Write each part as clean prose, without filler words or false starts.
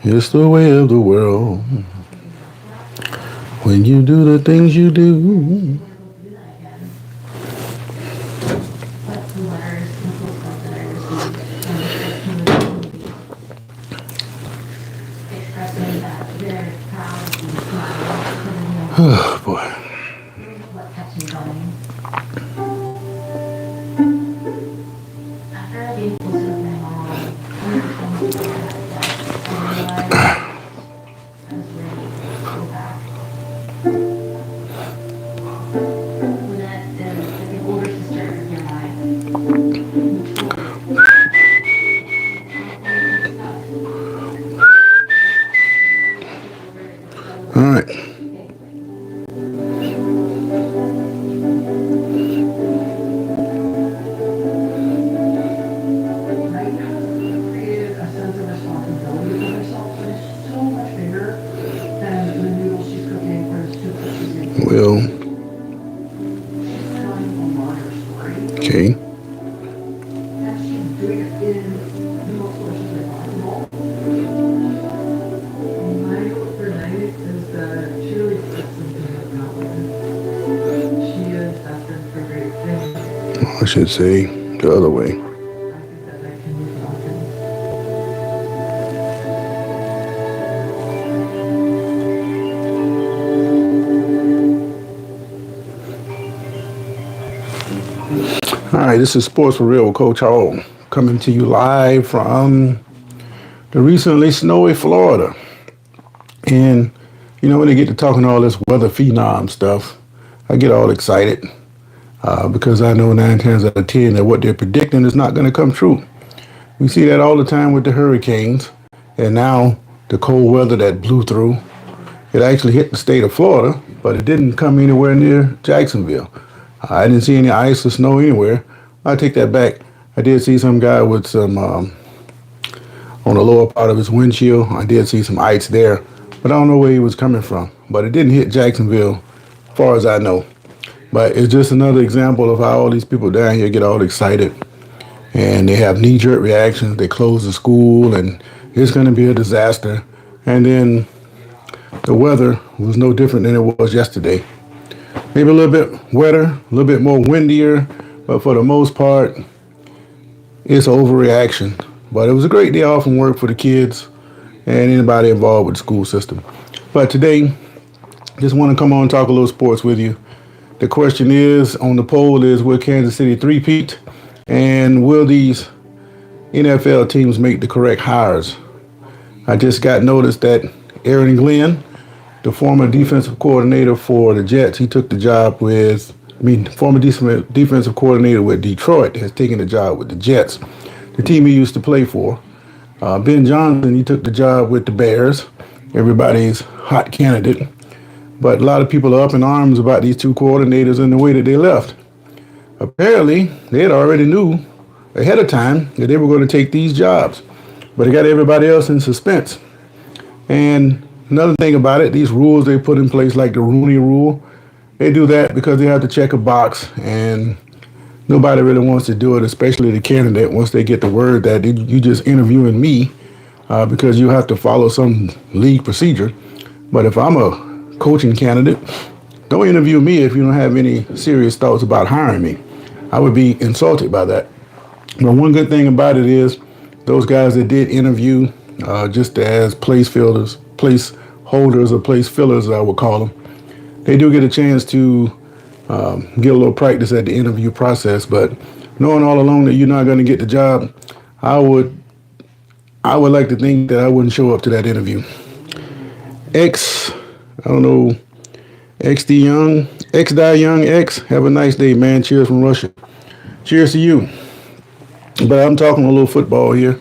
It's the way of the world. When you do the things you do. Oh boy. All right. Well, okay. I should say the other way. All right, this is Sports for Real with Coach Hall, coming to you live from the recently snowy Florida. And, you know, when they get to talking all this weather phenom stuff, I get all excited because I know 9 times out of 10 that what they're predicting is not going to come true. We see that all the time with the hurricanes, and now the cold weather that blew through. It actually hit the state of Florida, but it didn't come anywhere near Jacksonville. I didn't see any ice or snow anywhere. I take that back. I did see some guy with some, on the lower part of his windshield, I did see some ice there, but I don't know where he was coming from. But it didn't hit Jacksonville, as far as I know. But it's just another example of how all these people down here get all excited. And they have knee-jerk reactions. They close the school, and it's going to be a disaster. And then the weather was no different than it was yesterday. Maybe a little bit wetter, a little bit more windier, but for the most part, it's overreaction. But it was a great day off from work for the kids and anybody involved with the school system. But today, just want to come on and talk a little sports with you. The question is, on the poll is, will Kansas City three-peat? And will these NFL teams make the correct hires? I just got notice that Aaron Glenn, the former defensive coordinator for the Jets, he took the job with, former defensive coordinator with Detroit, has taken the job with the Jets, the team he used to play for. Ben Johnson, he took the job with the Bears, everybody's hot candidate. But a lot of people are up in arms about these two coordinators and the way that they left. Apparently, they had already knew ahead of time that they were going to take these jobs, but it got everybody else in suspense. And another thing about it, these rules they put in place, like the Rooney Rule, they do that because they have to check a box, and nobody really wants to do it, especially the candidate, once they get the word that you just interviewing me because you have to follow some league procedure. But if I'm a coaching candidate, don't interview me if you don't have any serious thoughts about hiring me. I would be insulted by that. But one good thing about it is those guys that did interview just as placeholders or place fillers, I would call them, they do get a chance to get a little practice at the interview process. But knowing all along that you're not going to get the job, I would like to think that I wouldn't show up to that interview. XD Young, XDie Young X, have a nice day, man. Cheers from Russia. Cheers to you. But I'm talking a little football here.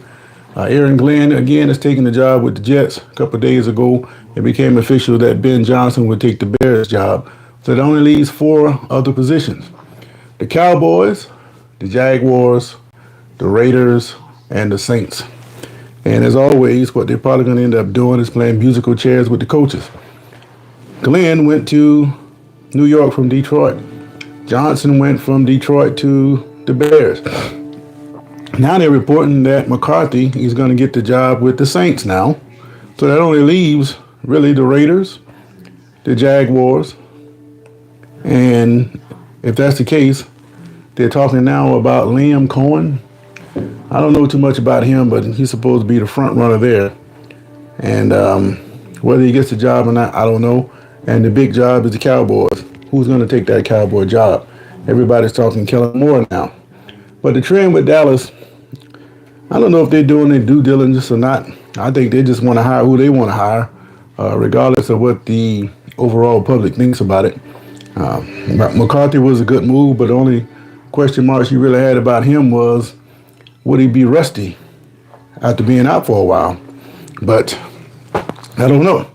Aaron Glenn, again, is taking the job with the Jets. A couple of days ago, it became official that Ben Johnson would take the Bears job. So it only leaves 4 other positions. The Cowboys, the Jaguars, the Raiders, and the Saints. And as always, what they're probably going to end up doing is playing musical chairs with the coaches. Glenn went to New York from Detroit. Johnson went from Detroit to the Bears. Now they're reporting that McCarthy is going to get the job with the Saints now. So that only leaves really the Raiders, the Jaguars, and if that's the case, they're talking now about Liam Cohen. I don't know too much about him, but he's supposed to be the front runner there. And whether he gets the job or not, I don't know. And the big job is the Cowboys. Who's going to take that Cowboy job? Everybody's talking Kellen Moore now. But the trend with Dallas, I don't know if they're doing their due diligence or not. I think they just want to hire who they want to hire, regardless of what the overall public thinks about it. McCarthy was a good move, but the only question marks you really had about him was, would he be rusty after being out for a while? But I don't know.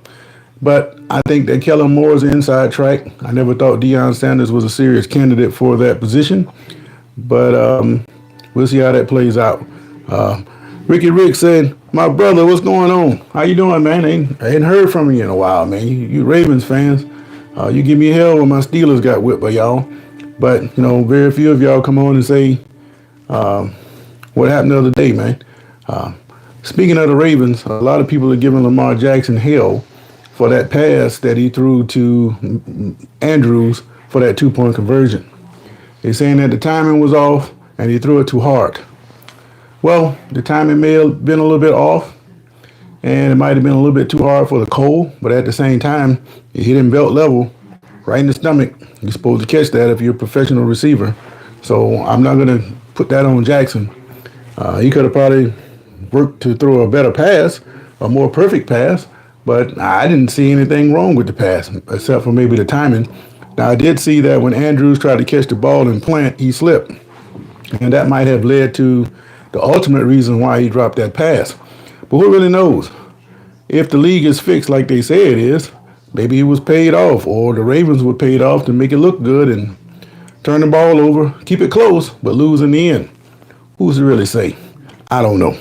But I think that Kellen Moore is an inside track. I never thought Deion Sanders was a serious candidate for that position. But we'll see how that plays out. Ricky Rick said, my brother, what's going on? How you doing, man? I ain't heard from you in a while, man. You Ravens fans. You give me hell when my Steelers got whipped by y'all. But, very few of y'all come on and say what happened the other day, man. Speaking of the Ravens, a lot of people are giving Lamar Jackson hell for that pass that he threw to Andrews for that 2-point conversion. They're saying that the timing was off and he threw it too hard. Well, the timing may have been a little bit off and it might have been a little bit too hard for the Cole, but at the same time, it hit him belt level right in the stomach. You're supposed to catch that if you're a professional receiver. So I'm not going to put that on Jackson. He could have probably worked to throw a better pass, a more perfect pass, but I didn't see anything wrong with the pass, except for maybe the timing. Now, I did see that when Andrews tried to catch the ball and plant, he slipped. And that might have led to the ultimate reason why he dropped that pass. But who really knows? If the league is fixed like they say it is, maybe he was paid off, or the Ravens were paid off to make it look good and turn the ball over, keep it close, but lose in the end. Who's to really say? I don't know.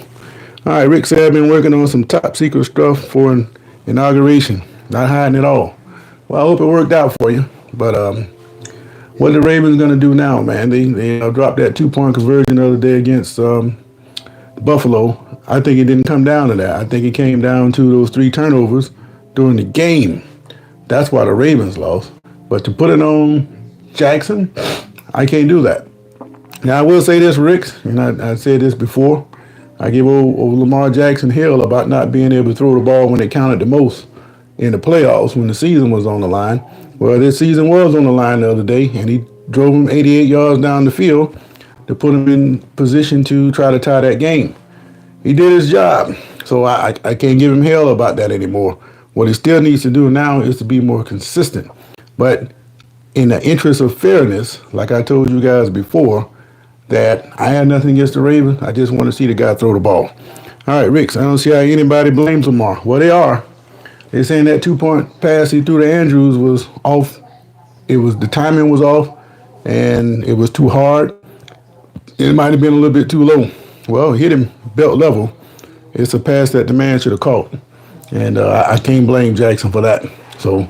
All right, Rick said I've been working on some top secret stuff for an inauguration. Not hiding it all. Well, I hope it worked out for you. But what are the Ravens going to do now, man? They dropped that 2-point conversion the other day against Buffalo. I think it didn't come down to that. I think it came down to those 3 turnovers during the game. That's why the Ravens lost. But to put it on Jackson, I can't do that. Now, I will say this, Rick, and I said this before. I give old Lamar Jackson hell about not being able to throw the ball when it counted the most in the playoffs when the season was on the line. Well, this season was on the line the other day, and he drove him 88 yards down the field to put him in position to try to tie that game. He did his job, so I can't give him hell about that anymore. What he still needs to do now is to be more consistent. But in the interest of fairness, like I told you guys before, that I had nothing against the Ravens. I just want to see the guy throw the ball. All right, Ricks, I don't see how anybody blames Lamar. Well, they are. They're saying that 2-point pass he threw to Andrews was off. The timing was off, and it was too hard. It might have been a little bit too low. Well, hit him belt level. It's a pass that the man should have caught. And I can't blame Jackson for that. So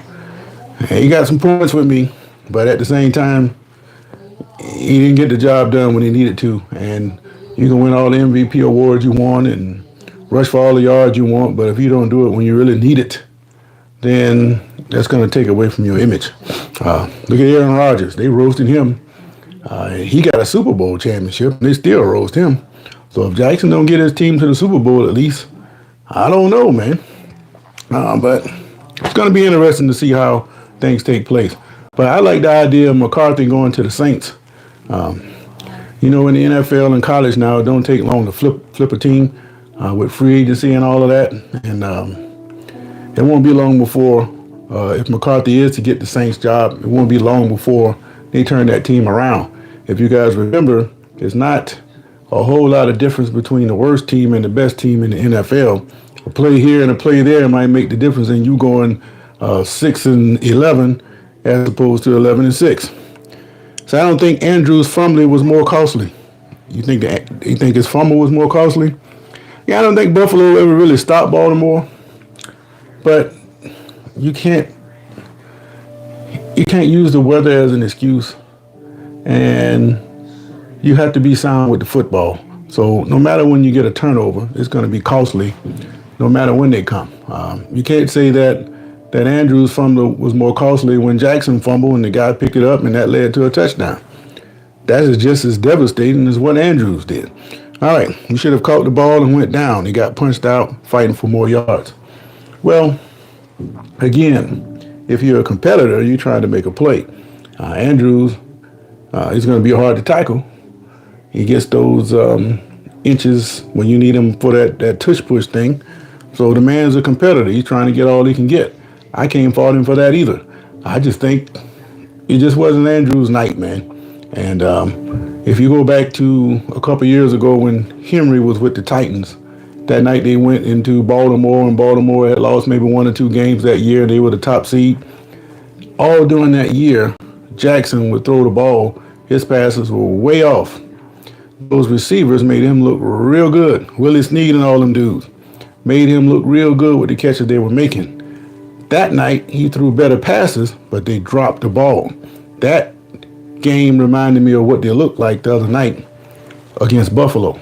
he got some points with me, but at the same time, he didn't get the job done when he needed to. And you can win all the MVP awards you want and rush for all the yards you want, but if you don't do it when you really need it, then that's going to take away from your image. Look at Aaron Rodgers. They roasted him. He got a Super Bowl championship, and they still roast him. So if Jackson don't get his team to the Super Bowl at least, I don't know, man. But it's going to be interesting to see how things take place. But I like the idea of McCarthy going to the Saints. In the NFL and college now, it don't take long to flip a team with free agency and all of that. And it won't be long before, if McCarthy is to get the Saints job, it won't be long before they turn that team around. If you guys remember, it's not a whole lot of difference between the worst team and the best team in the NFL. A play here and a play there might make the difference in you going 6-11 as opposed to 11-6. So I don't think Andrews' fumbling was more costly. You think his fumble was more costly? Yeah, I don't think Buffalo ever really stopped Baltimore. But you can't use the weather as an excuse, and you have to be sound with the football. So no matter when you get a turnover, it's going to be costly no matter when they come. You can't say that Andrews fumble was more costly when Jackson fumbled and the guy picked it up and that led to a touchdown. That is just as devastating as what Andrews did. All right, he should have caught the ball and went down. He got punched out fighting for more yards. Well, again, if you're a competitor, you're trying to make a play. Andrews is going to be hard to tackle. He gets those inches when you need him for that tush push thing. So the man's a competitor. He's trying to get all he can get. I can't fault him for that either. I just think it just wasn't Andrews' night, man. And if you go back to a couple years ago when Henry was with the Titans, that night they went into Baltimore, and Baltimore had lost maybe 1 or 2 games that year. They were the top seed. All during that year, Jackson would throw the ball. His passes were way off. Those receivers made him look real good. Willie Snead and all them dudes made him look real good with the catches they were making. That night, he threw better passes, but they dropped the ball. That game reminded me of what they looked like the other night against Buffalo.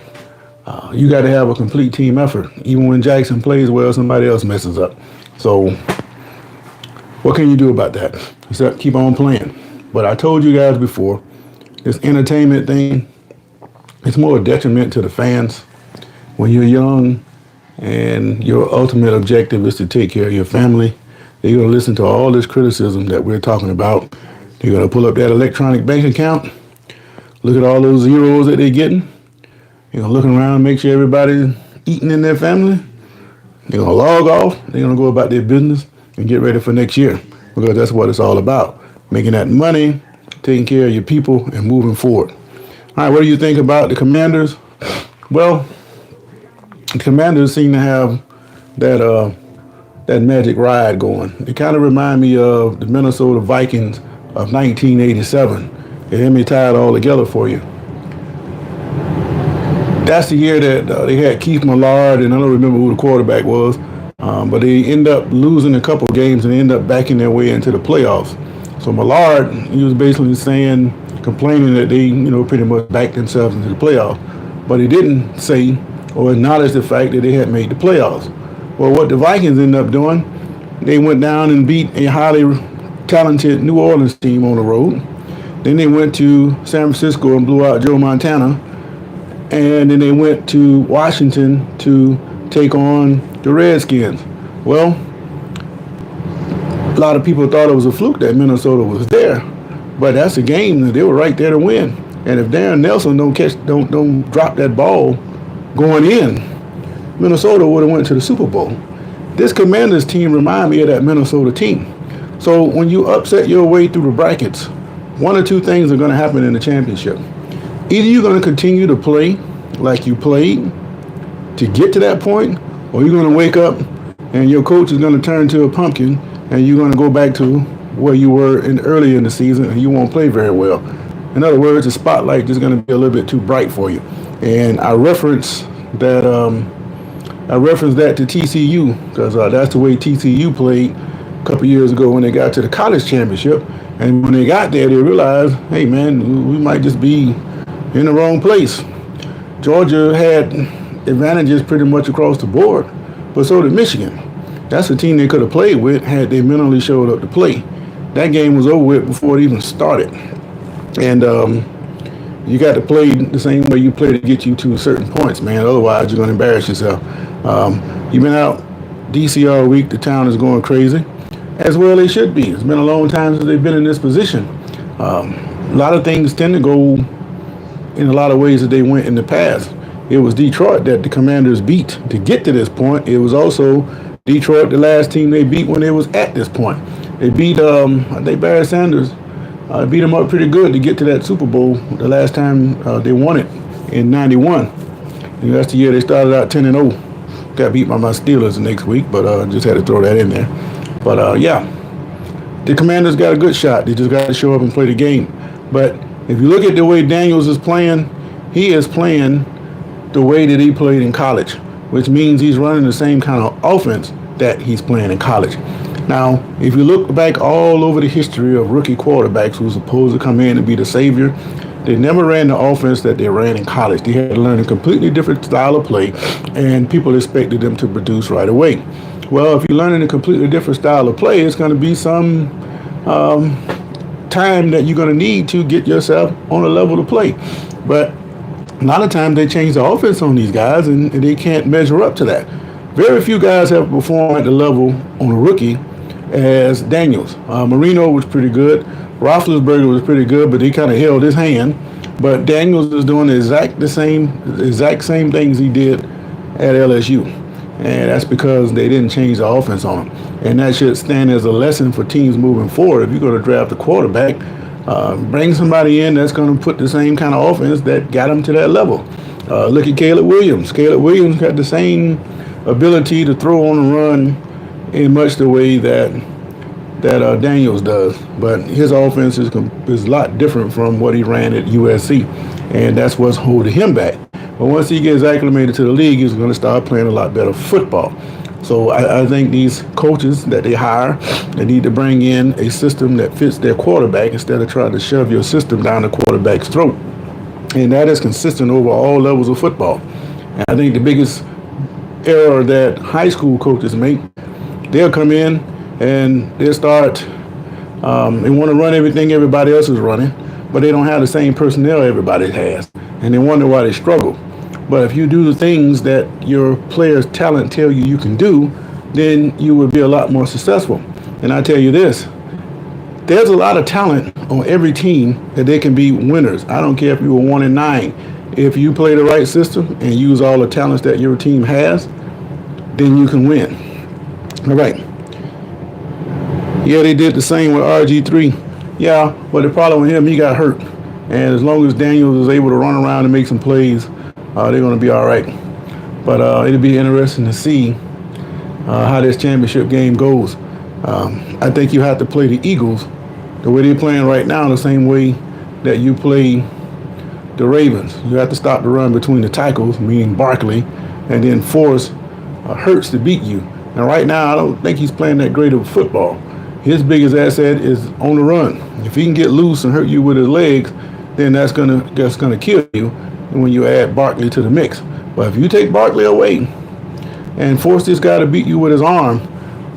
You got to have a complete team effort. Even when Jackson plays well, somebody else messes up. So what can you do about that? Except keep on playing. But I told you guys before, this entertainment thing, it's more a detriment to the fans. When you're young and your ultimate objective is to take care of your family, they're going to listen to all this criticism that we're talking about. They're going to pull up that electronic bank account, look at all those zeros that they're getting. They're going to look around, make sure everybody's eating in their family. They're going to log off. They're going to go about their business and get ready for next year, because that's what it's all about. Making that money, taking care of your people, and moving forward. All right, what do you think about the Commanders? Well, the Commanders seem to have that magic ride going. They kind of remind me of the Minnesota Vikings of 1987. Let me tie it all together for you. That's the year that they had Keith Millard, and I don't remember who the quarterback was, but they end up losing a couple of games and they end up backing their way into the playoffs. So Millard, he was basically complaining that they, pretty much backed themselves into the playoffs, but he didn't say or acknowledge the fact that they had made the playoffs. Well, what the Vikings ended up doing, they went down and beat a highly talented New Orleans team on the road. Then they went to San Francisco and blew out Joe Montana. And then they went to Washington to take on the Redskins. Well, a lot of people thought it was a fluke that Minnesota was there, but that's a game that they were right there to win. And if Darren Nelson don't drop that ball going in, Minnesota would have went to the Super Bowl. This Commanders team remind me of that Minnesota team. So when you upset your way through the brackets, one or two things are going to happen in the championship. Either you're going to continue to play like you played to get to that point, or you're going to wake up and your coach is going to turn to a pumpkin and you're going to go back to where you were earlier in the season and you won't play very well. In other words, the spotlight is going to be a little bit too bright for you. And I reference that to TCU because that's the way TCU played a couple years ago when they got to the college championship. And when they got there, they realized, hey, man, we might just be in the wrong place. Georgia had advantages pretty much across the board, but so did Michigan. That's a team they could have played with had they mentally showed up to play. That game was over with before it even started. And you got to play the same way you play to get you to certain points, man. Otherwise, you're going to embarrass yourself. You've been out D.C. all week. The town is going crazy, as well they should be. It's been a long time since they've been in this position. A lot of things tend to go in a lot of ways that they went in the past. It was Detroit that the Commanders beat to get to this point. It was also Detroit, the last team they beat when they was at this point. They beat, I think Barry Sanders beat them up pretty good to get to that Super Bowl the last time they won it in 91. And that's the year they started out 10-0. Got beat by my Steelers the next week, but just had to throw that in there. But yeah, the Commanders got a good shot. They just got to show up and play the game. But if you look at the way Daniels is playing, he is playing the way that he played in college, which means he's running the same kind of offense that he's playing in college. Now, if you look back all over the history of rookie quarterbacks who's supposed to come in and be the savior, They never ran the offense that they ran in college. They had to learn a completely different style of play, and people expected them to produce right away. Well, if you're learning a completely different style of play, it's going to be some time that you're going to need to get yourself on a level to play. But a lot of times they change the offense on these guys, and they can't measure up to that. Very few guys have performed at the level on a rookie as Daniels. Marino was pretty good. Roethlisberger was pretty good, but he kind of held his hand. But Daniels is doing the exact same things he did at LSU. And that's because they didn't change the offense on him. And that should stand as a lesson for teams moving forward. If you're going to draft a quarterback, bring somebody in that's going to put the same kind of offense that got them to that level. Look at Caleb Williams. Caleb Williams got the same ability to throw on the run in much the way that Daniels does, but his offense is a lot different from what he ran at USC, and that's what's holding him back. But once he gets acclimated to the league, he's going to start playing a lot better football. So I think these coaches that they hire, they need to bring in a system that fits their quarterback instead of trying to shove your system down the quarterback's throat. And that is consistent over all levels of football. And I think the biggest error that high school coaches make, they'll come in and they'll start, they want to run everything everybody else is running, but they don't have the same personnel everybody has. And they wonder why they struggle. But if you do the things that your players' talent tell you can do, then you will be a lot more successful. And I tell you this, there's a lot of talent on every team that they can be winners. I don't care if you were 1-9. If you play the right system and use all the talents that your team has, then you can win. All right. Yeah, they did the same with RG3. Yeah, but the problem with him, he got hurt. And as long as Daniels is able to run around and make some plays, they're going to be all right. But it'll be interesting to see how this championship game goes. I think you have to play the Eagles the way they're playing right now, the same way that you play the Ravens. You have to stop the run between the tackles, meaning Barkley, and then force Hurts to beat you. And right now, I don't think he's playing that great of football. His biggest asset is on the run. If he can get loose and hurt you with his legs, then that's gonna kill you when you add Barkley to the mix. But if you take Barkley away and force this guy to beat you with his arm,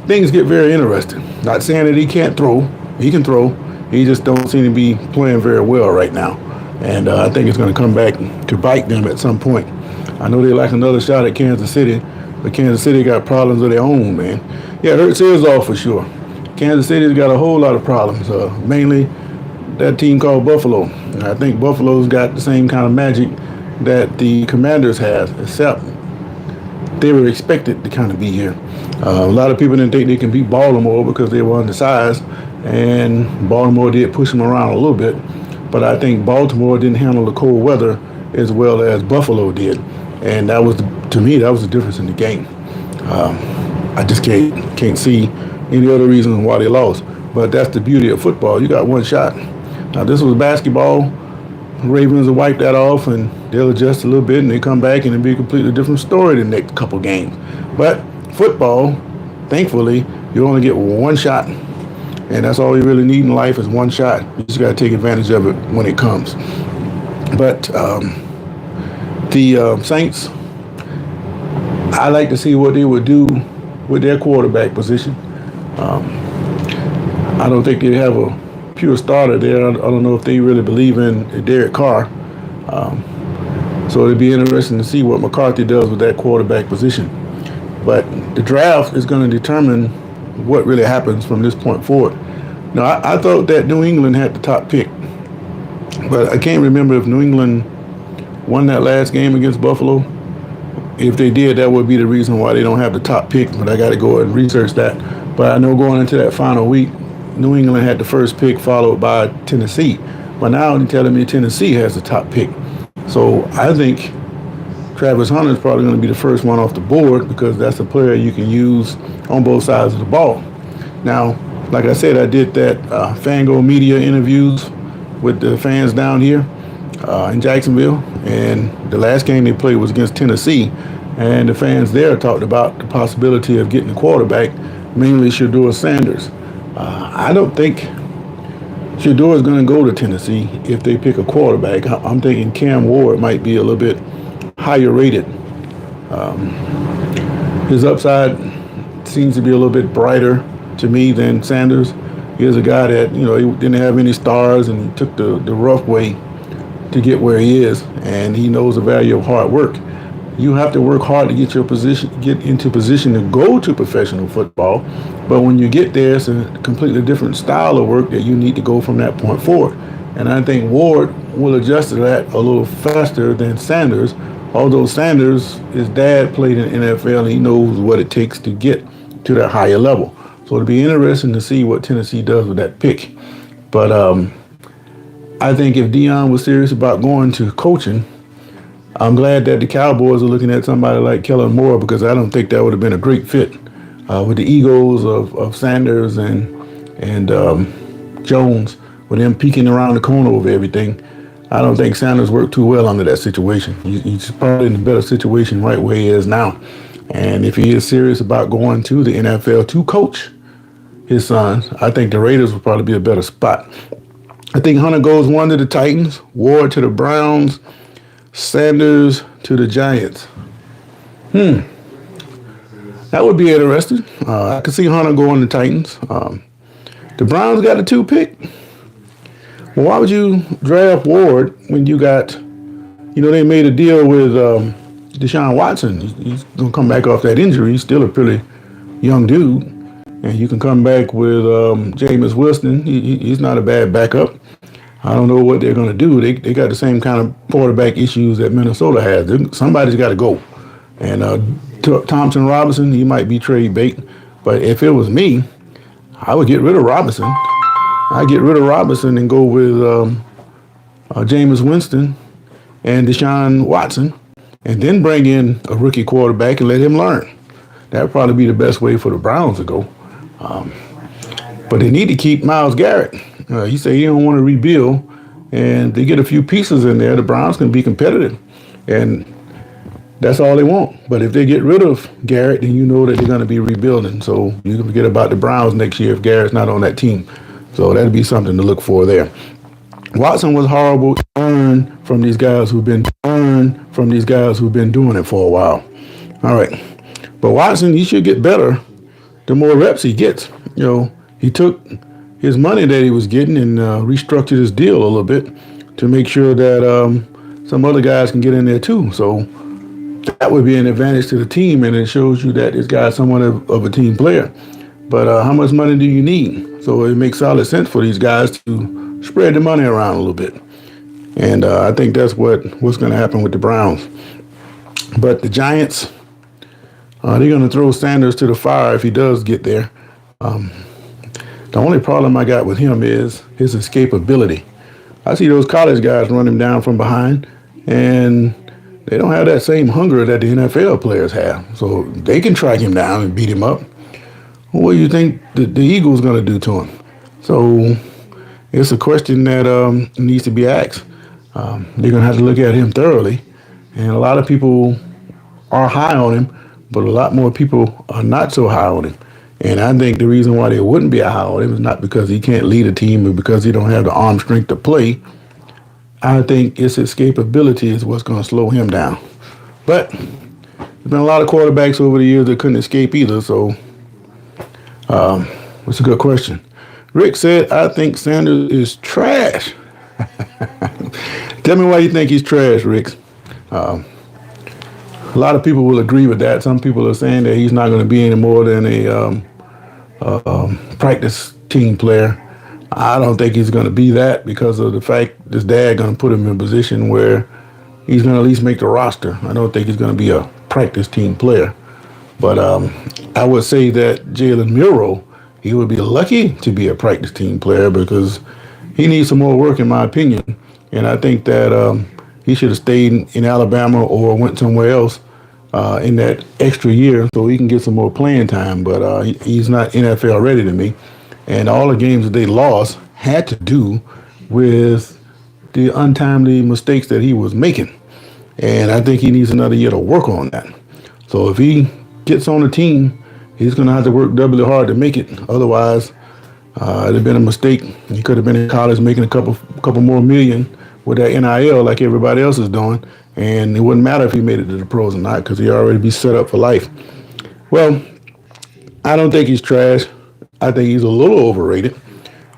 things get very interesting. Not saying that he can't throw. He can throw. He just don't seem to be playing very well right now. And I think it's going to come back to bite them at some point. I know they like another shot at Kansas City, but Kansas City got problems of their own, man. Yeah, Hurts is off for sure. Kansas City's got a whole lot of problems, mainly that team called Buffalo. And I think Buffalo's got the same kind of magic that the Commanders have, except they were expected to kind of be here. A lot of people didn't think they can beat Baltimore because they were undersized, and Baltimore did push them around a little bit. But I think Baltimore didn't handle the cold weather as well as Buffalo did, and that was, to me, that was the difference in the game. I just can't see any other reason why they lost. But that's the beauty of football. You got one shot. Now, this was basketball. The Ravens will wipe that off, and they'll adjust a little bit, and they come back, and it'll be a completely different story the next couple games. But football, thankfully, you only get one shot, and that's all you really need in life is one shot. You just got to take advantage of it when it comes. But the Saints, I like to see what they would do with their quarterback position. I don't think they have a pure starter there. I don't know if they really believe in Derek Carr. So it'd be interesting to see what McCarthy does with that quarterback position. But the draft is going to determine what really happens from this point forward. Now, I thought that New England had the top pick, but I can't remember if New England won that last game against Buffalo. If they did, that would be the reason why they don't have the top pick, but I got to go and research that. But I know going into that final week, New England had the first pick followed by Tennessee. But now they're telling me Tennessee has the top pick. So I think Travis Hunter is probably going to be the first one off the board because that's a player you can use on both sides of the ball. Now, like I said, I did that Fango media interviews with the fans down here in Jacksonville. And the last game they played was against Tennessee. And the fans there talked about the possibility of getting a quarterback, mainly Shiloh Sanders. I don't think Shador is going to go to Tennessee if they pick a quarterback. I'm thinking Cam Ward might be a little bit higher rated. His upside seems to be a little bit brighter to me than Sanders. He's a guy that, he didn't have any stars and he took the rough way to get where he is, and he knows the value of hard work. You have to work hard to get into position to go to professional football. But when you get there, it's a completely different style of work that you need to go from that point forward. And I think Ward will adjust to that a little faster than Sanders. Although Sanders, his dad played in the NFL, and he knows what it takes to get to that higher level. So it'll be interesting to see what Tennessee does with that pick. But I think if Deion was serious about going to coaching, I'm glad that the Cowboys are looking at somebody like Kellen Moore, because I don't think that would have been a great fit with the egos of Sanders and Jones, with them peeking around the corner over everything. I don't think Sanders worked too well under that situation. He's probably in a better situation right where he is now. And if he is serious about going to the NFL to coach his sons, I think the Raiders would probably be a better spot. I think Hunter goes one to the Titans, Ward to the Browns, Sanders to the Giants. That would be interesting. I could see Hunter going to the Titans. The Browns got a 2 pick. Well, why would you draft Ward when you got, they made a deal with Deshaun Watson. He's going to come back off that injury. He's still a pretty young dude. And you can come back with Jameis Winston. He's not a bad backup. I don't know what they're going to do. They got the same kind of quarterback issues that Minnesota has. Somebody's got to go. And Thompson Robinson, he might be trade bait. But if it was me, I would get rid of Robinson. I'd get rid of Robinson and go with Jameis Winston and Deshaun Watson, and then bring in a rookie quarterback and let him learn. That would probably be the best way for the Browns to go. But they need to keep Myles Garrett. He said he don't want to rebuild, and they get a few pieces in there, the Browns can be competitive, and that's all they want. But if they get rid of Garrett, then you know that they're going to be rebuilding. So you can forget about the Browns next year if Garrett's not on that team. So that'd be something to look for there. Watson was horrible. Learn from these guys who've been doing it for a while. All right, but Watson, he should get better the more reps he gets. He took his money that he was getting and restructured his deal a little bit to make sure that some other guys can get in there too. So that would be an advantage to the team, and it shows you that this guy's somewhat of a team player. But how much money do you need? So it makes solid sense for these guys to spread the money around a little bit. And I think that's what's going to happen with the Browns. But the Giants, they're going to throw Sanders to the fire if he does get there. The only problem I got with him is his escapability. I see those college guys run him down from behind, and they don't have that same hunger that the NFL players have. So they can track him down and beat him up. What do you think the Eagles going to do to him? So it's a question that needs to be asked. They're going to have to look at him thoroughly. And a lot of people are high on him, but a lot more people are not so high on him. And I think the reason why they wouldn't be high on him is not because he can't lead a team or because he don't have the arm strength to play. I think it's escapability is what's going to slow him down. But there's been a lot of quarterbacks over the years that couldn't escape either, so it's a good question. Rick said, I think Sanders is trash. Tell me why you think he's trash, Rick. A lot of people will agree with that. Some people are saying that he's not going to be any more than a practice team player. I don't think he's going to be that because of the fact his dad going to put him in a position where he's going to at least make the roster. I don't think he's going to be a practice team player. But I would say that Jalen Muro, he would be lucky to be a practice team player because he needs some more work, in my opinion. And I think that he should have stayed in Alabama or went somewhere else in that extra year so he can get some more playing time. But he's not NFL ready to me. And all the games that they lost had to do with the untimely mistakes that he was making. And I think he needs another year to work on that. So if he gets on the team, he's going to have to work doubly hard to make it. Otherwise, It'd have been a mistake. He could have been in college making a couple more million with that NIL like everybody else is doing, and it wouldn't matter if he made it to the pros or not because he already be set up for life. Well, I don't think he's trash. I think he's a little overrated,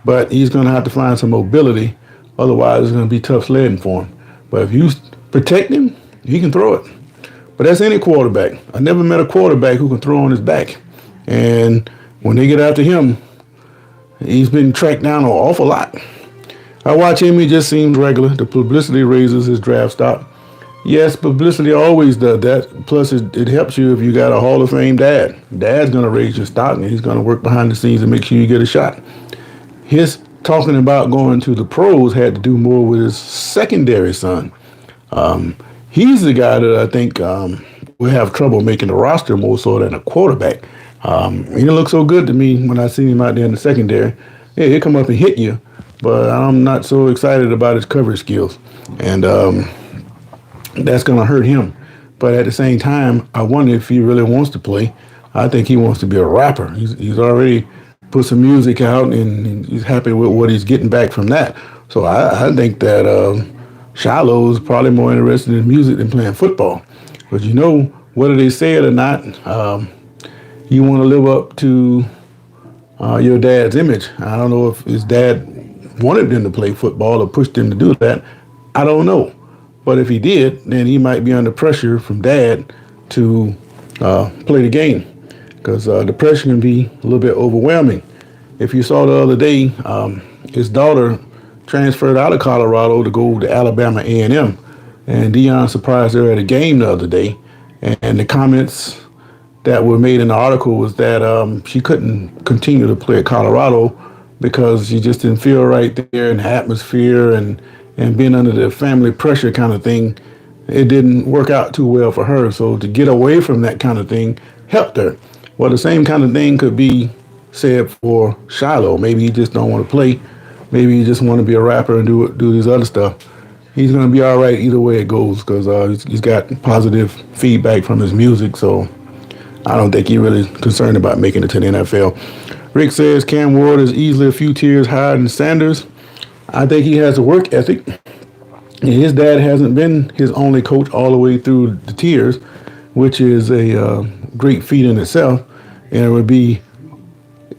but he's going to have to find some mobility. Otherwise, it's going to be tough sledding for him. But if you protect him, he can throw it. But that's any quarterback. I never met a quarterback who can throw on his back. And when they get after him, he's been tracked down an awful lot. I watch him, he just seems regular. The publicity raises his draft stock. Yes, publicity always does that. Plus, it helps you if you got a Hall of Fame dad. Dad's going to raise your stock, and he's going to work behind the scenes and make sure you get a shot. His talking about going to the pros had to do more with his secondary son. He's the guy that I think will have trouble making the roster more so than a quarterback. He didn't look so good to me when I seen him out there in the secondary. Yeah, he'll come up and hit you, but I'm not so excited about his coverage skills. And that's going to hurt him. But at the same time, I wonder if he really wants to play. I think he wants to be a rapper. He's already put some music out, and he's happy with what he's getting back from that. So I think that Shiloh is probably more interested in music than playing football. But you know, whether they say it or not, you want to live up to your dad's image. I don't know if his dad wanted him to play football or pushed him to do that. I don't know. But if he did, then he might be under pressure from dad to play the game because the pressure can be a little bit overwhelming. If you saw the other day, his daughter transferred out of Colorado to go to Alabama A&M, and Deion surprised her at a game the other day. And the comments that were made in the article was that she couldn't continue to play at Colorado because she just didn't feel right there in the atmosphere and being under the family pressure kind of thing. It didn't work out too well for her. So to get away from that kind of thing helped her. Well, the same kind of thing could be said for Shiloh. Maybe he just don't want to play. Maybe he just want to be a rapper and do this other stuff. He's going to be all right either way it goes because he's got positive feedback from his music. So I don't think he's really concerned about making it to the NFL. Rick says Cam Ward is easily a few tiers higher than Sanders. I think he has a work ethic. His dad hasn't been his only coach all the way through the tiers, which is a great feat in itself. And it would be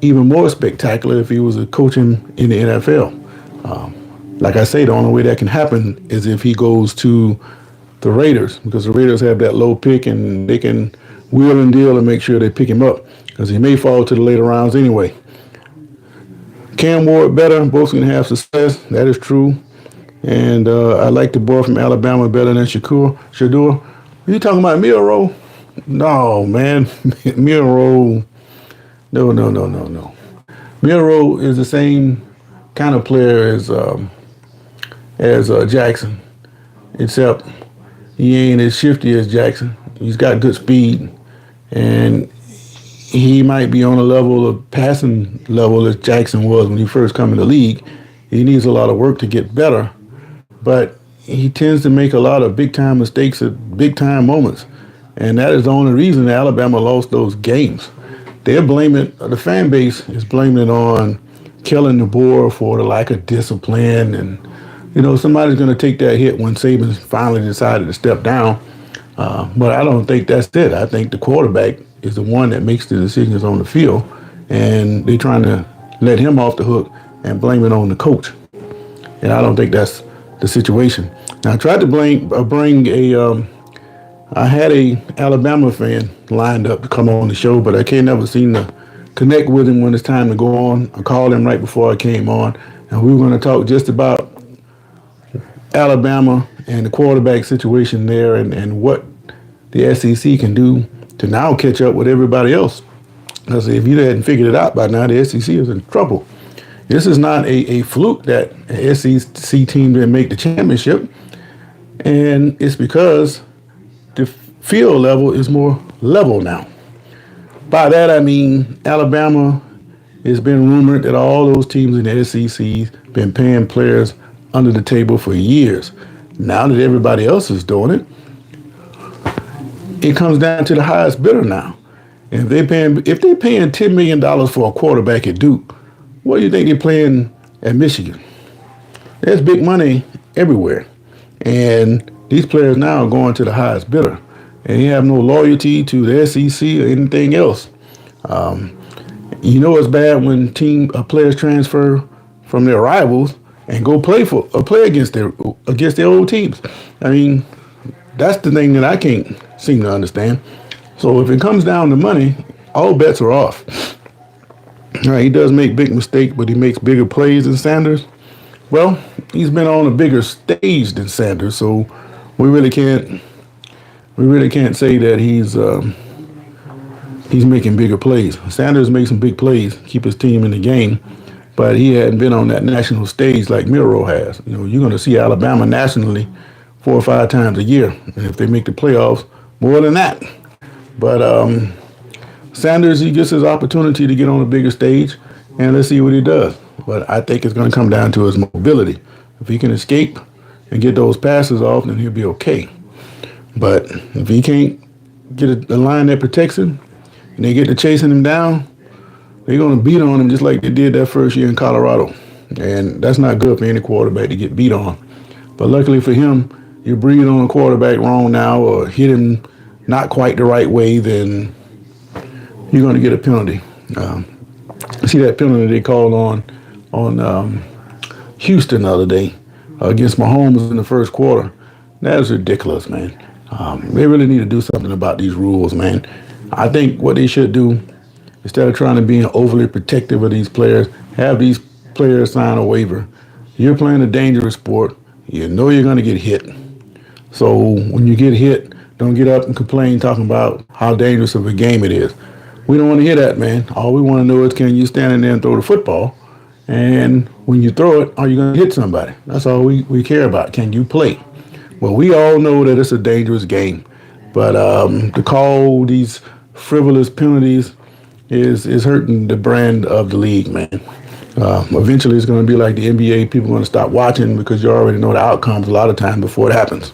even more spectacular if he was coaching in the NFL. Like I say, the only way that can happen is if he goes to the Raiders, because the Raiders have that low pick and they can wheel and deal and make sure they pick him up because he may fall to the later rounds anyway. Cam Ward better, both can have success. That is true. And I like the boy from Alabama better than Shador. Are you talking about Miro? No, man. Miro. No. Miro is the same kind of player as Jackson, except he ain't as shifty as Jackson. He's got good speed, and he might be on a level of passing level as Jackson was when he first come in the league. He needs a lot of work to get better, but he tends to make a lot of big-time mistakes at big-time moments, and that is the only reason Alabama lost those games. They're blaming, the fan base is blaming it on Kellen DeBoer for the lack of discipline, and somebody's going to take that hit when Saban finally decided to step down. But I don't think that's it. I think the quarterback is the one that makes the decisions on the field, and they're trying to let him off the hook and blame it on the coach. And I don't think that's the situation. Now, I tried to I had a Alabama fan lined up to come on the show, but I can't never seem to connect with him when it's time to go on. I called him right before I came on, and we were going to talk just about Alabama and the quarterback situation there and what the SEC can do to now catch up with everybody else. Because if you hadn't figured it out by now, the SEC is in trouble. This is not a fluke that the SEC team didn't make the championship, and it's because the field level is more level now. By that I mean Alabama, it's been rumored that all those teams in the SEC been paying players under the table for years. Now that everybody else is doing it, it comes down to the highest bidder now. And if they're paying $10 million for a quarterback at Duke, What do you think they're playing at Michigan? There's big money everywhere. And these players now are going to the highest bidder. And they have no loyalty to the SEC or anything else. You know it's bad when players transfer from their rivals and go play against their old teams. I mean, that's the thing that I can't seem to understand. So if it comes down to money, all bets are off. All right, he does make big mistakes, but he makes bigger plays than Sanders. Well, he's been on a bigger stage than Sanders, so we really can't say that he's making bigger plays. Sanders makes some big plays, keep his team in the game, but he hadn't been on that national stage like Miro has. You know, you're going to see Alabama nationally 4 or 5 times a year, and if they make the playoffs, more than that. But Sanders, he gets his opportunity to get on a bigger stage, and let's see what he does. But I think it's going to come down to his mobility. If he can escape and get those passes off, then he'll be okay. But if he can't get a line that protects him, and they get to chasing him down, they're going to beat on him just like they did that first year in Colorado. And that's not good for any quarterback to get beat on. But luckily for him, you breathe on a quarterback wrong now or hit him not quite the right way, then you're going to get a penalty. See that penalty they called on Houston the other day against Mahomes in the first quarter. That is ridiculous, man. They really need to do something about these rules, man. I think what they should do, instead of trying to be overly protective of these players, have these players sign a waiver. You're playing a dangerous sport. You know you're going to get hit. So when you get hit, don't get up and complain talking about how dangerous of a game it is. We don't want to hear that, man. All we want to know is, can you stand in there and throw the football? And when you throw it, are you going to hit somebody? That's all we care about. Can you play? Well, we all know that it's a dangerous game. But to call these frivolous penalties is hurting the brand of the league, man. Eventually, it's going to be like the NBA. People are going to stop watching because you already know the outcomes a lot of times before it happens.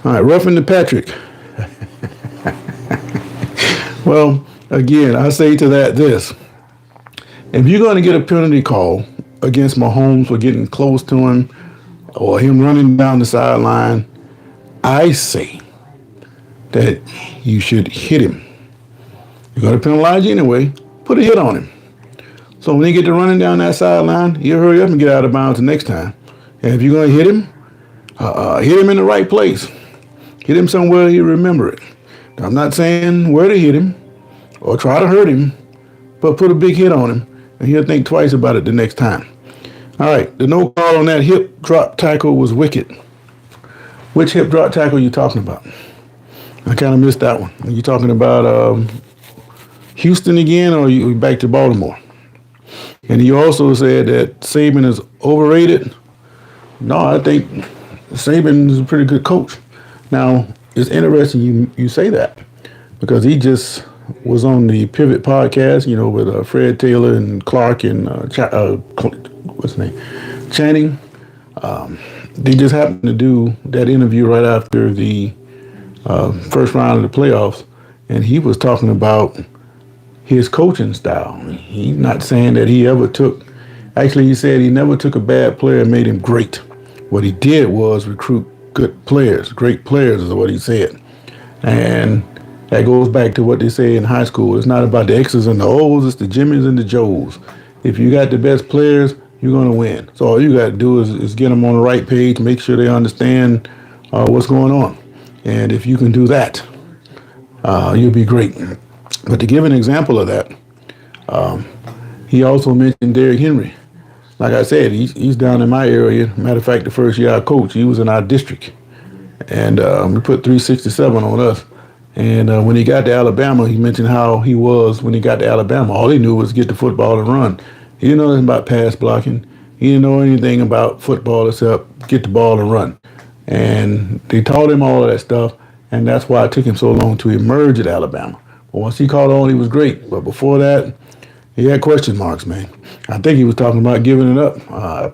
All right, roughing the Patrick. Well, again, I say to that this. If you're going to get a penalty call against Mahomes for getting close to him or him running down the sideline, I say that you should hit him. You're going to penalize you anyway. Put a hit on him. So when they get to running down that sideline, you hurry up and get out of bounds the next time. And if you're going to hit him in the right place. Hit him somewhere you remember it. Now, I'm not saying where to hit him or try to hurt him, but put a big hit on him, and he'll think twice about it the next time. All right, the no call on that hip drop tackle was wicked. Which hip drop tackle are you talking about? I kind of missed that one. Are you talking about Houston again, or are you back to Baltimore? And you also said that Saban is overrated. No, I think Saban is a pretty good coach. Now, it's interesting you say that because he just was on the Pivot podcast, you know, with Fred Taylor and Clark and what's his name, Channing. They just happened to do that interview right after the first round of the playoffs, and he was talking about his coaching style. He's not saying that he ever took. Actually, he said he never took a bad player and made him great. What he did was recruit good players, great players is what he said. And that goes back to what they say in high school. It's not about the X's and the O's, it's the Jimmys and the Joes. If you got the best players, you're going to win. So all you got to do is get them on the right page, make sure they understand what's going on. And if you can do that, you'll be great. But to give an example of that, he also mentioned Derrick Henry. Like I said, he's down in my area. Matter of fact, the first year I coached, he was in our district. And we put 367 on us. And when he got to Alabama, he mentioned how he was when he got to Alabama. All he knew was get the football and run. He didn't know anything about pass blocking. He didn't know anything about football except get the ball and run. And they taught him all of that stuff. And that's why it took him so long to emerge at Alabama. But once he caught on, he was great. But before that, he had question marks, man. I think he was talking about giving it up.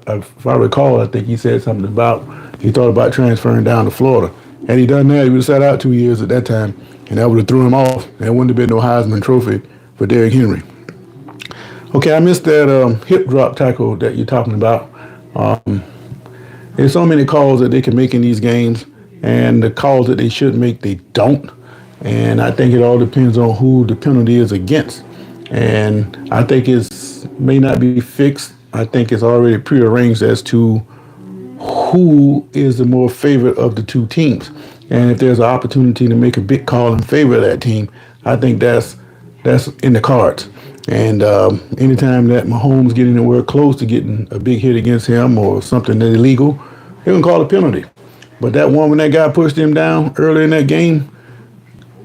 If I recall, I think he said something about he thought about transferring down to Florida. Had he done that, he would have sat out 2 years at that time, and that would have threw him off. There wouldn't have been no Heisman Trophy for Derrick Henry. Okay, I missed that hip drop tackle that you're talking about. There's so many calls that they can make in these games, and the calls that they should make, they don't. And I think it all depends on who the penalty is against. And I think it's may not be fixed. I think it's already prearranged as to who is the more favorite of the two teams. And if there's an opportunity to make a big call in favor of that team, I think that's in the cards. And anytime that Mahomes get anywhere close to getting a big hit against him or something that's illegal, they're going to call a penalty. But that one, when that guy pushed him down early in that game,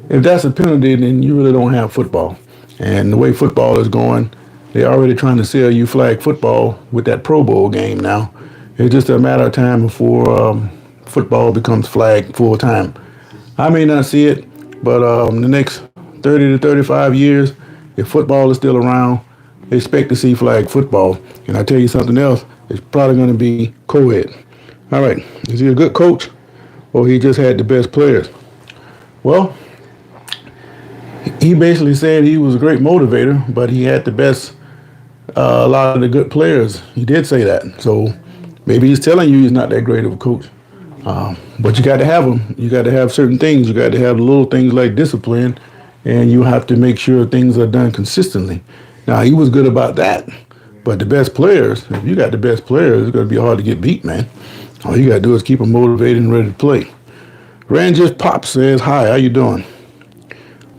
if that's a penalty, then you really don't have football. And the way football is going, they're already trying to sell you flag football with that Pro Bowl game now. It's just a matter of time before football becomes flag full time. I may not see it, but the next 30 to 35 years, if football is still around, expect to see flag football. And I tell you something else, it's probably going to be co-ed. All right, is he a good coach or he just had the best players? Well, he basically said he was a great motivator, but he had the best, a lot of the good players. He did say that. So maybe he's telling you he's not that great of a coach. But you got to have them. You got to have certain things. You got to have little things like discipline, and you have to make sure things are done consistently. Now, he was good about that. But the best players, if you got the best players, it's going to be hard to get beat, man. All you got to do is keep them motivated and ready to play. Rangers Pop says, hi, how you doing?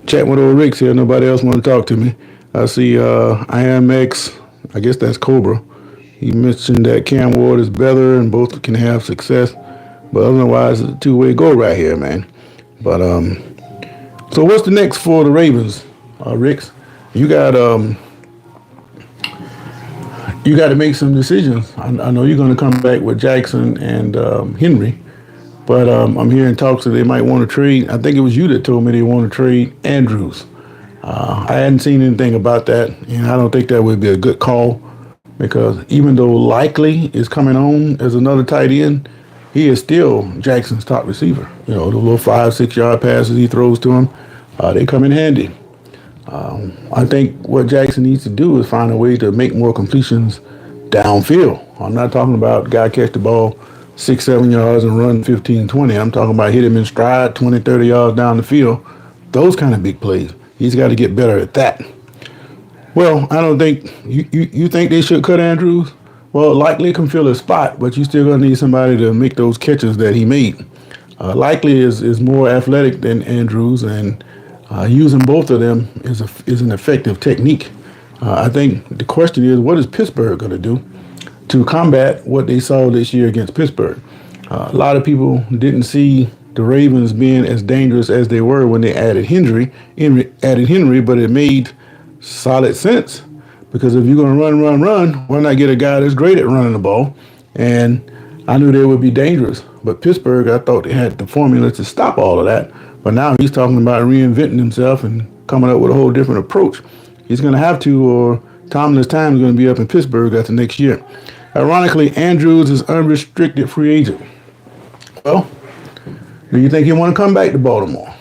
Chatting with old Rick's here. Nobody else want to talk to me. I see IMX, I guess that's Cobra. He mentioned that Cam Ward is better and both can have success. But otherwise, it's a two-way go right here, man. But so what's the next for the Ravens, Ricks? You got to make some decisions. I know you're going to come back with Jackson and Henry, but I'm hearing talks that they might want to trade. I think it was you that told me they want to trade Andrews. I hadn't seen anything about that, and I don't think that would be a good call because even though Likely is coming on as another tight end, he is still Jackson's top receiver. You know, the little 5-6 yard passes he throws to him, they come in handy. I think what Jackson needs to do is find a way to make more completions downfield. I'm not talking about guy catch the ball 6-7 yards and run 15-20. I'm talking about hit him in stride 20-30 yards down the field. Those kind of big plays. He's got to get better at that. Well, I don't think you think they should cut Andrews. Well, Likely can fill his spot, but you still gonna need somebody to make those catches that he made. Likely is more athletic than Andrews, and using both of them is an effective technique. I think the question is, what is Pittsburgh gonna do to combat what they saw this year against Pittsburgh? A lot of people didn't see the Ravens being as dangerous as they were when they added Henry, but it made solid sense. Because if you're going to run, why not get a guy that's great at running the ball? And I knew they would be dangerous. But Pittsburgh, I thought they had the formula to stop all of that. But now he's talking about reinventing himself and coming up with a whole different approach. He's going to have to, or Tomlin's time is going to be up in Pittsburgh after next year. Ironically, Andrews is unrestricted free agent. Well, do you think he want to come back to Baltimore?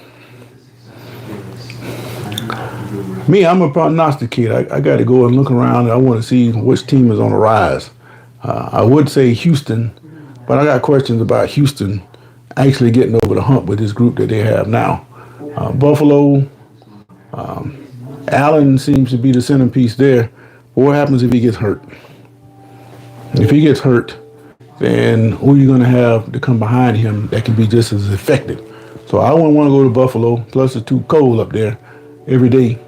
Me, I'm a prognosticator. I got to go and look around, and I want to see which team is on the rise. I would say Houston, but I got questions about Houston actually getting over the hump with this group that they have now. Buffalo, Allen seems to be the centerpiece there. But what happens if he gets hurt? If he gets hurt, then who are you going to have to come behind him that can be just as effective? So I wouldn't want to go to Buffalo. Plus, it's too cold up there every day.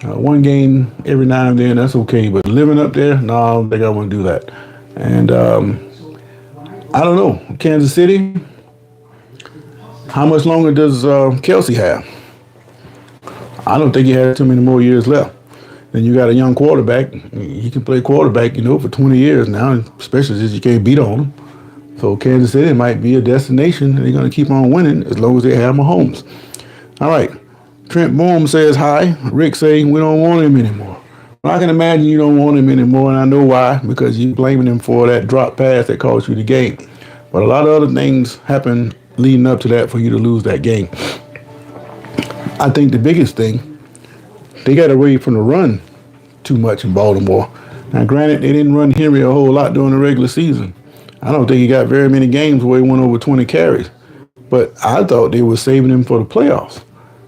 One game every now and then, that's okay. But living up there, no, I don't think I want to do that. And I don't know. Kansas City, how much longer does Kelsey have? I don't think he has too many more years left. Then you got a young quarterback. He can play quarterback, for 20 years now, especially since you can't beat on him. So Kansas City might be a destination, and they're going to keep on winning as long as they have Mahomes. All right. Trent Bohm says hi. Rick saying we don't want him anymore. Well, I can imagine you don't want him anymore, and I know why, because you're blaming him for that drop pass that cost you the game. But a lot of other things happened leading up to that for you to lose that game. I think the biggest thing, they got away from the run too much in Baltimore. Now, granted, they didn't run Henry a whole lot during the regular season. I don't think he got very many games where he went over 20 carries. But I thought they were saving him for the playoffs.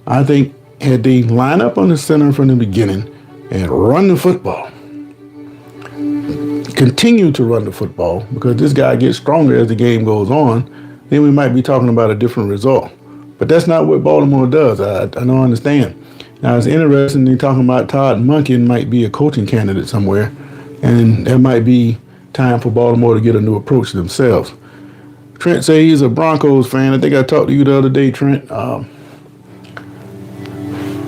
I think had they line up on the center from the beginning and run the football, continue to run the football, because this guy gets stronger as the game goes on, then we might be talking about a different result. But that's not what Baltimore does. I don't understand. Now, it's interesting they're talking about Todd Monken might be a coaching candidate somewhere, and there might be time for Baltimore to get a new approach themselves. Trent says he's a Broncos fan. I think I talked to you the other day, Trent.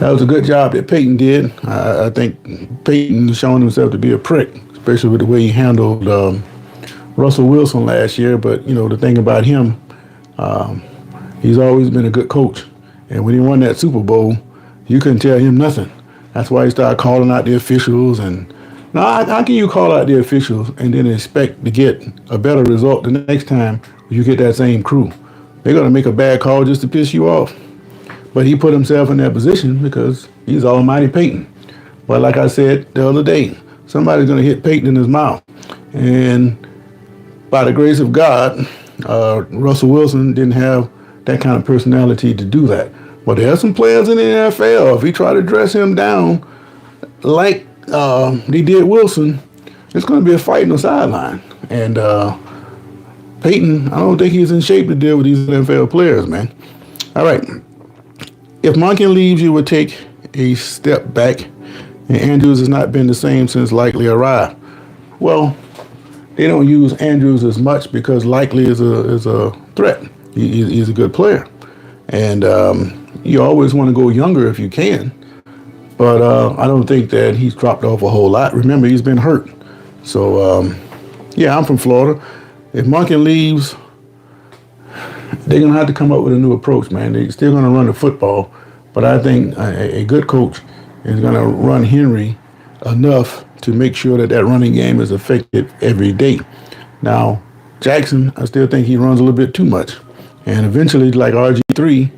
That was a good job that Peyton did. I think Peyton has shown himself to be a prick, especially with the way he handled Russell Wilson last year. But, the thing about him, he's always been a good coach. And when he won that Super Bowl, you couldn't tell him nothing. That's why he started calling out the officials. And now, how can you call out the officials and then expect to get a better result the next time you get that same crew? They're going to make a bad call just to piss you off. But he put himself in that position because he's almighty Peyton. But like I said the other day, somebody's going to hit Peyton in his mouth. And by the grace of God, Russell Wilson didn't have that kind of personality to do that. But there are some players in the NFL, if he try to dress him down like they did Wilson, it's going to be a fight on the sideline. And Peyton, I don't think he's in shape to deal with these NFL players, man. All right. If Monken leaves, you would take a step back, and Andrews has not been the same since Likely arrived. Well, they don't use Andrews as much because Likely is a threat. He's a good player. And you always want to go younger if you can. But I don't think that he's dropped off a whole lot. Remember, he's been hurt. So, I'm from Florida. If Monken leaves, they're going to have to come up with a new approach, man. They're still going to run the football. But I think a good coach is going to run Henry enough to make sure that running game is effective every day. Now, Jackson, I still think he runs a little bit too much. And eventually, like RG3,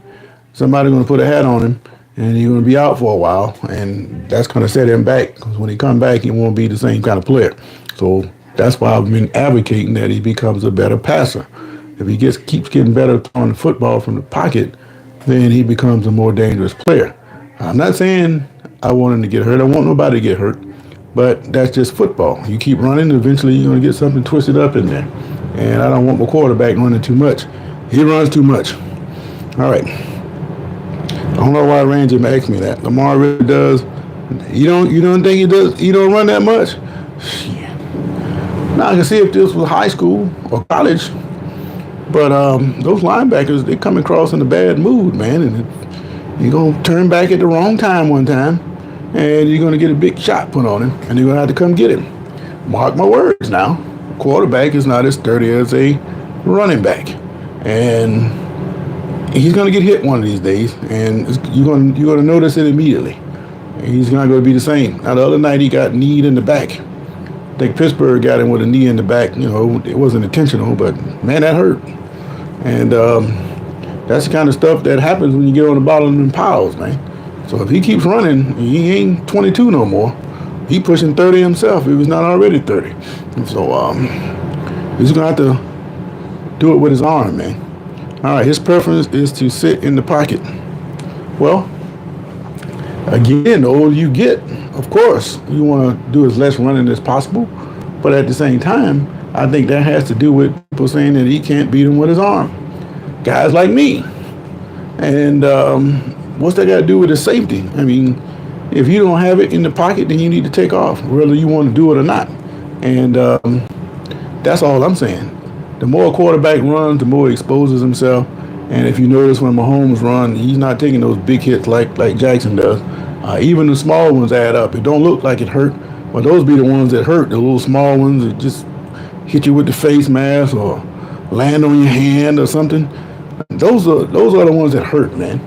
somebody's going to put a hat on him, and he's going to be out for a while. And that's going to set him back, because when he comes back, he won't be the same kind of player. So that's why I've been advocating that he becomes a better passer. If he keeps getting better throwing the football from the pocket, then he becomes a more dangerous player. I'm not saying I want him to get hurt. I don't want nobody to get hurt. But that's just football. You keep running, eventually you're going to get something twisted up in there. And I don't want my quarterback running too much. He runs too much. All right. I don't know why Randy asked me that. Lamar really does. You don't think he does? He don't run that much? Shit. Now I can see if this was high school or college. But those linebackers, they come across in a bad mood, man. And you're going to turn back at the wrong time one time, and you're going to get a big shot put on him, and you're going to have to come get him. Mark my words now. Quarterback is not as sturdy as a running back. And he's going to get hit one of these days, and you're going to notice it immediately. And he's not going to be the same. Now, the other night he got kneed in the back. I think Pittsburgh got him with a knee in the back. It wasn't intentional, but, man, that hurt. And that's the kind of stuff that happens when you get on the bottom of them piles, man. So if he keeps running, he ain't 22 no more. He pushing 30 himself if he's not already 30. And so he's going to have to do it with his arm, man. All right, his preference is to sit in the pocket. Well, again, the older you get, of course, you want to do as less running as possible. But at the same time, I think that has to do with people saying that he can't beat him with his arm. Guys like me. And what's that got to do with his safety? I mean, if you don't have it in the pocket, then you need to take off, whether you want to do it or not. And that's all I'm saying. The more a quarterback runs, the more he exposes himself. And if you notice when Mahomes runs, he's not taking those big hits like Jackson does. Even the small ones add up. It don't look like it hurt, but those be the ones that hurt. The little small ones that just hit you with the face mask or land on your hand or something. Those are the ones that hurt, man.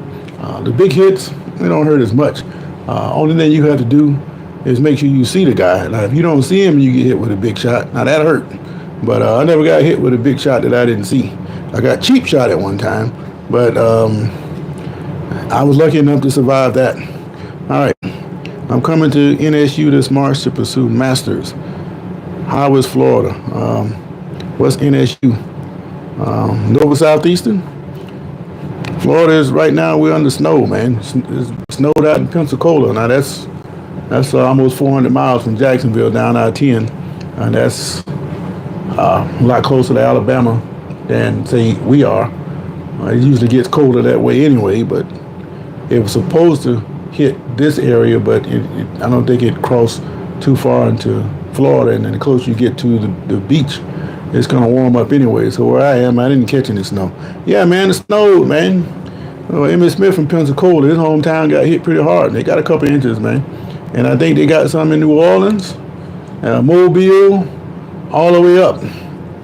The big hits, they don't hurt as much. Only thing you have to do is make sure you see the guy. Now, if you don't see him and you get hit with a big shot, now that hurt. But I never got hit with a big shot that I didn't see. I got cheap shot at one time, but I was lucky enough to survive that. All right. I'm coming to NSU this March to pursue masters. How is Florida? What's NSU? Nova Southeastern? Florida is right now, we're under snow, man. It's snowed out in Pensacola. Now that's almost 400 miles from Jacksonville down I-10. And that's a lot closer to Alabama than, say, we are. It usually gets colder that way anyway, but it was supposed to hit this area, but I don't think it crossed too far into Florida. And then the closer you get to the beach, it's going to warm up anyway. So where I am, I didn't catch any snow. Yeah, man, it snowed, man. Emmitt Smith from Pensacola, his hometown got hit pretty hard. They got a couple inches, man. And I think they got some in New Orleans, Mobile, all the way up.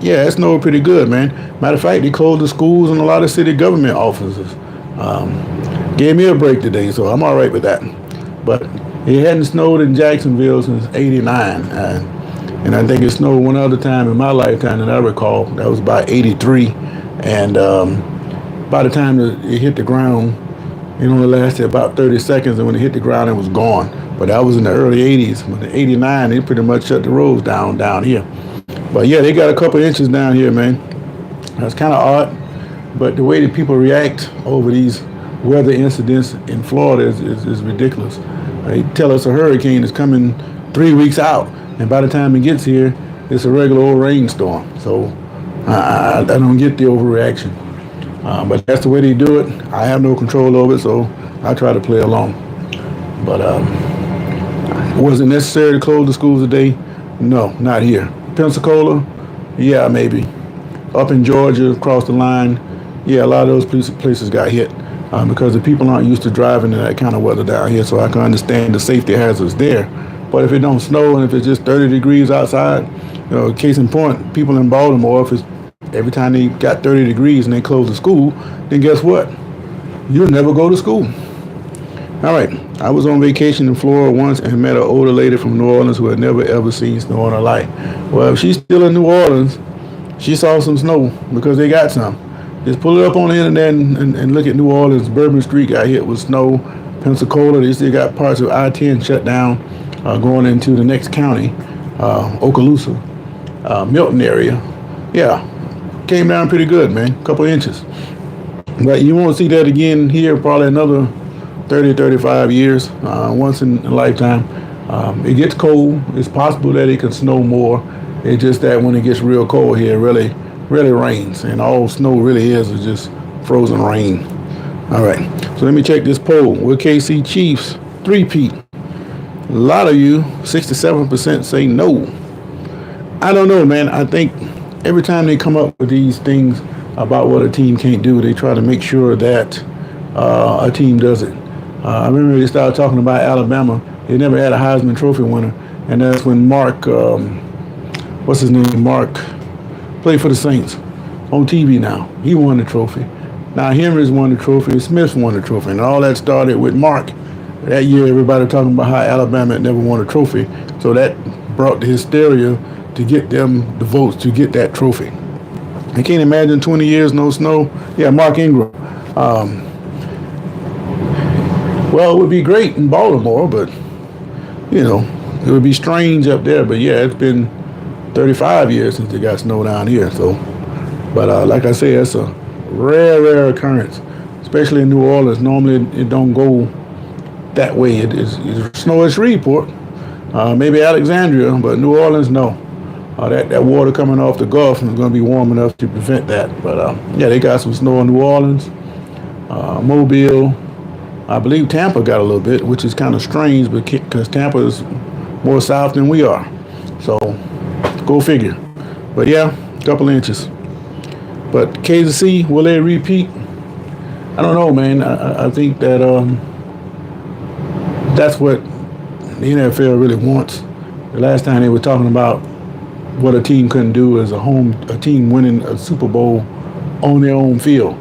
Yeah, it snowed pretty good, man. Matter of fact, they closed the schools and a lot of city government offices. Gave me a break today, so I'm all right with that. But it hadn't snowed in Jacksonville since '89. And I think it snowed one other time in my lifetime that I recall. That was about '83. And by the time it hit the ground, it only lasted about 30 seconds. And when it hit the ground, it was gone. But that was in the early '80s. When in '89, they pretty much shut the roads down here. But yeah, they got a couple inches down here, man. That's kind of odd. But the way that people react over these weather incidents in Florida is ridiculous. They tell us a hurricane is coming 3 weeks out. And by the time it gets here, it's a regular old rainstorm. So I don't get the overreaction. But that's the way they do it. I have no control over it, so I try to play along. But was it necessary to close the schools today? No, not here. Pensacola, yeah, maybe. Up in Georgia, across the line, yeah, a lot of those places got hit because the people aren't used to driving in that kind of weather down here, so I can understand the safety hazards there. But if it don't snow and if it's just 30 degrees outside, case in point, people in Baltimore, if it's every time they got 30 degrees and they close the school, then guess what? You'll never go to school. All right, I was on vacation in Florida once and met an older lady from New Orleans who had never ever seen snow in her life. Well, if she's still in New Orleans, she saw some snow because they got some. Just pull it up on the internet and look at New Orleans. Bourbon Street got hit with snow. Pensacola, they still got parts of I-10 shut down going into the next county, Okaloosa, Milton area. Yeah, came down pretty good, man, a couple inches. But you won't see that again here probably another 30, 35 years, once in a lifetime. It gets cold. It's possible that it can snow more. It's just that when it gets real cold here, it really rains. And all snow really is just frozen rain. All right, so let me check this poll. Will KC Chiefs three-peat? A lot of you, 67% say no. I don't know, man. I think every time they come up with these things about what a team can't do, they try to make sure that a team does it. I remember they started talking about Alabama. They never had a Heisman Trophy winner, and that's when Mark, what's his name? Mark played for the Saints on TV now. He won the trophy. Now Henry's won the trophy, Smith won the trophy, and all that started with Mark. That year, everybody talking about how Alabama had never won a trophy, so that brought the hysteria to get them the votes to get that trophy. I can't imagine 20 years no snow. Yeah, Mark Ingram. Well, it would be great in Baltimore, but, it would be strange up there. But, yeah, it's been 35 years since they got snow down here. So, but like I say, it's a rare occurrence, especially in New Orleans. Normally, it don't go that way. It's snow at Shreveport, maybe Alexandria, but New Orleans, no. That water coming off the Gulf is going to be warm enough to prevent that. But, yeah, they got some snow in New Orleans, Mobile. I believe Tampa got a little bit, which is kind of strange because Tampa is more south than we are. So, go figure. But, yeah, a couple inches. But KC, will they repeat? I don't know, man. I think that that's what the NFL really wants. The last time they were talking about what a team couldn't do is a team winning a Super Bowl on their own field.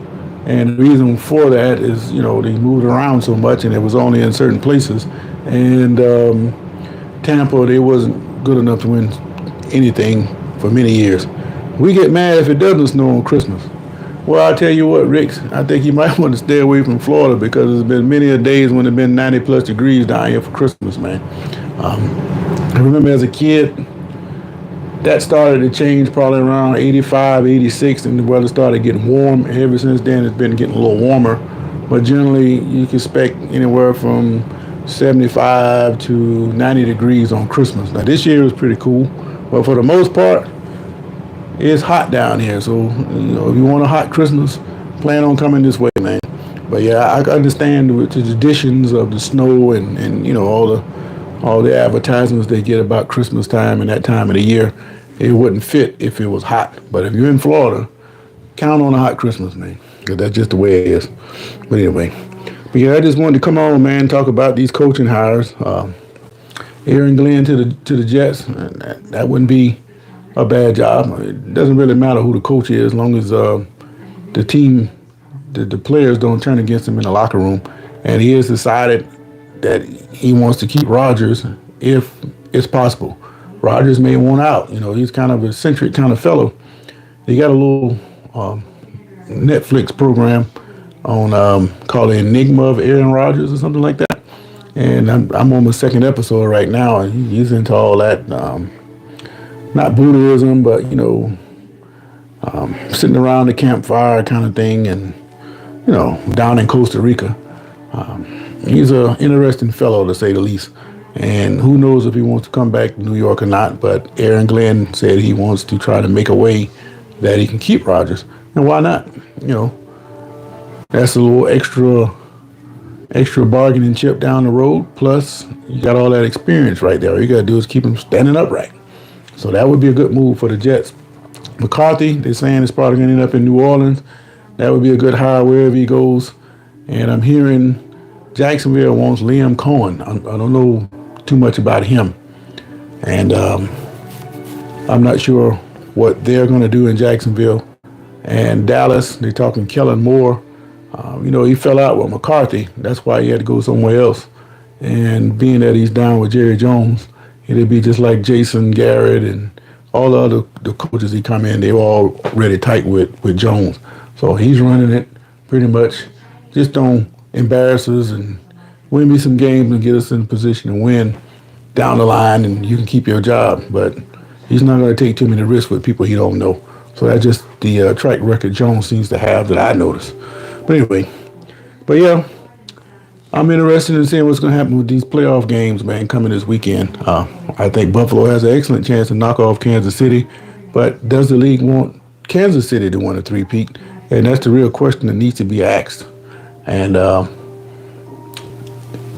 And the reason for that is, they moved around so much and it was only in certain places. And Tampa, they wasn't good enough to win anything for many years. We get mad if it doesn't snow on Christmas. Well, I'll tell you what, Rick, I think you might want to stay away from Florida because there's been many a days when it's been 90 plus degrees down here for Christmas, man. I remember as a kid, that started to change probably around 85, 86, and the weather started getting warm. And ever since then, it's been getting a little warmer. But generally, you can expect anywhere from 75 to 90 degrees on Christmas. Now, this year was pretty cool, but for the most part, it's hot down here. So, if you want a hot Christmas, plan on coming this way, man. But yeah, I understand the traditions of the snow and all the advertisements they get about Christmas time and that time of the year. It wouldn't fit if it was hot. But if you're in Florida, count on a hot Christmas, man, because that's just the way it is. But anyway, I just wanted to come on, man, talk about these coaching hires. Aaron Glenn to the Jets, that wouldn't be a bad job. It doesn't really matter who the coach is, as long as the team, the players don't turn against him in the locker room. And he has decided that he wants to keep Rodgers if it's possible. Rodgers may want out. He's kind of an eccentric kind of fellow. He got a little Netflix program on called The Enigma of Aaron Rodgers or something like that. And I'm on my second episode right now, and he's into all that, not Buddhism, but, sitting around the campfire kind of thing and, down in Costa Rica. He's an interesting fellow, to say the least. And who knows if he wants to come back to New York or not, but Aaron Glenn said he wants to try to make a way that he can keep Rodgers. And why not? That's a little extra bargaining chip down the road. Plus, you got all that experience right there. All you got to do is keep him standing upright. So that would be a good move for the Jets. McCarthy, they're saying, is probably going to end up in New Orleans. That would be a good hire wherever he goes. And I'm hearing Jacksonville wants Liam Cohen. I don't know too much about him. And I'm not sure what they're going to do in Jacksonville. And Dallas, they're talking Kellen Moore. He fell out with McCarthy. That's why he had to go somewhere else. And being that he's down with Jerry Jones, it'd be just like Jason Garrett and all the coaches he come in, they were all really tight with Jones. So he's running it pretty much. Just don't embarrass us and win me some games and get us in a position to win down the line, and you can keep your job. But he's not going to take too many risks with people he don't know. So that's just the track record Jones seems to have that I noticed. But anyway, I'm interested in seeing what's going to happen with these playoff games, man, coming this weekend. I think Buffalo has an excellent chance to knock off Kansas City, but does the league want Kansas City to win a three-peat? And that's the real question that needs to be asked. And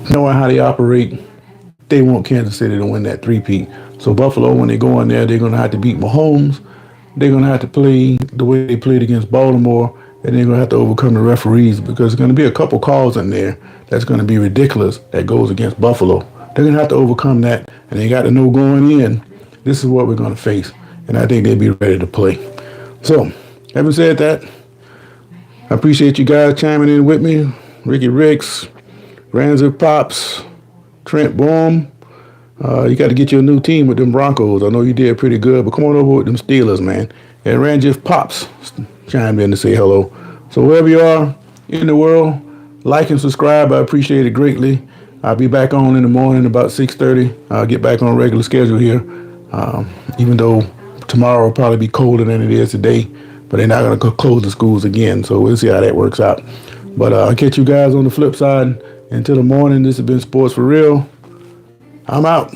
knowing how they operate, they want Kansas City to win that three-peat. So Buffalo, when they go in there, they're going to have to beat Mahomes. They're going to have to play the way they played against Baltimore, and they're going to have to overcome the referees because there's going to be a couple calls in there that's going to be ridiculous that goes against Buffalo. They're going to have to overcome that, and they got to know going in, this is what we're going to face. And I think they'll be ready to play. So, having said that, I appreciate you guys chiming in with me. Ricky Ricks, Ranzer Pops, Trent Bourne. You got to get you a new team with them Broncos. I know you did pretty good, but come on over with them Steelers, man. And Ranjif Pops chimed in to say hello. So wherever you are in the world, like and subscribe. I appreciate it greatly. I'll be back on in the morning about 6:30. I'll get back on regular schedule here, even though tomorrow will probably be colder than it is today. But they're not going to close the schools again, so we'll see how that works out. But I'll catch you guys on the flip side. Until the morning, this has been Sports for Real. I'm out.